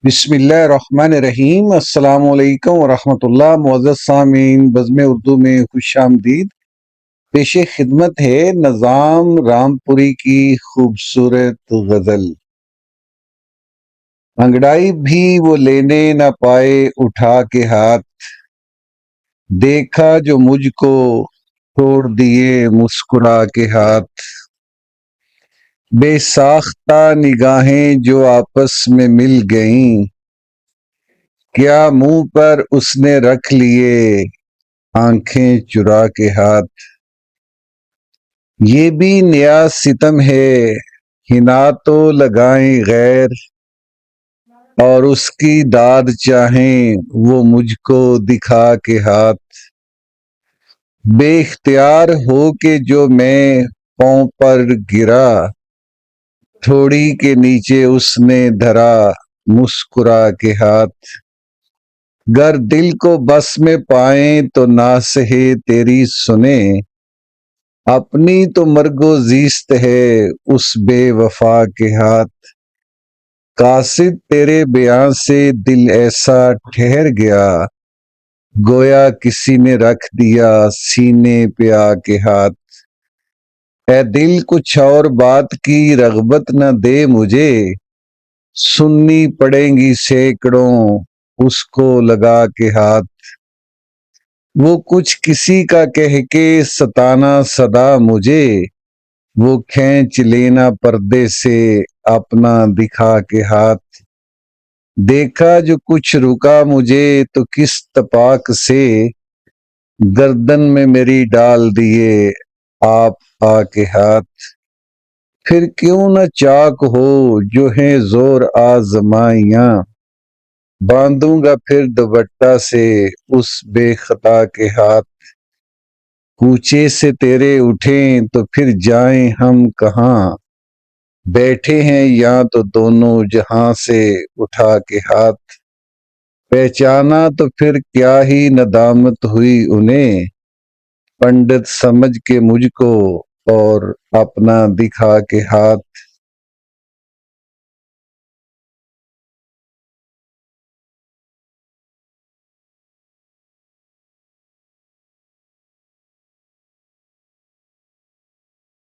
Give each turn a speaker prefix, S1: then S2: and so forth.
S1: بسم اللہ الرحمن الرحیم۔ السلام علیکم ورحمۃ اللہ۔ معزز سامعین، بزم اردو میں خوش آمدید۔ پیش خدمت ہے نظام رامپوری کی خوبصورت غزل۔ انگڑائی بھی وہ لینے نہ پائے اٹھا کے ہاتھ، دیکھا جو مجھ کو چھوڑ دیے مسکرا کے ہاتھ۔ بے ساختہ نگاہیں جو آپس میں مل گئیں، کیا منہ پر اس نے رکھ لیے آنکھیں چرا کے ہاتھ۔ یہ بھی نیا ستم ہے حنا تو لگائیں غیر، اور اس کی داد چاہیں وہ مجھ کو دکھا کے ہاتھ۔ بے اختیار ہو کے جو میں پاؤں پر گرا، تھوڑی کے نیچے اس نے دھرا مسکرا کے ہاتھ۔ گر دل کو بس میں پائیں تو ناصحِ تیری سنیں، اپنی تو مرگ و زیست ہے اس بے وفا کے ہاتھ۔ قاصد تیرے بیاں سے دل ایسا ٹھہر گیا، گویا کسی نے رکھ دیا سینے پہ آ کے ہاتھ۔ اے دل کچھ اور بات کی رغبت نہ دے مجھے، سننی پڑیں گی سینکڑوں اس کو لگا کے ہاتھ۔ وہ کچھ کسی کا کہہ کے ستانا صدا مجھے، وہ کھینچ لینا پردے سے اپنا دکھا کے ہاتھ۔ دیکھا جو کچھ رکا مجھے تو کس تپاک سے، گردن میں میری ڈال دیے آپ آ کے ہاتھ۔ پھر کیوں نہ چاک ہو جو ہیں زور آزمائیاں، باندھوں گا پھر دوپٹہ سے اس بے خطا کے ہاتھ۔ کوچے سے تیرے اٹھیں تو پھر جائیں ہم کہاں، بیٹھے ہیں یہاں تو دونوں جہاں سے اٹھا کے ہاتھ۔ پہچانا تو پھر کیا ہی ندامت ہوئی انہیں، پنڈت سمجھ کے مجھ کو اور اپنا دکھا کے ہاتھ۔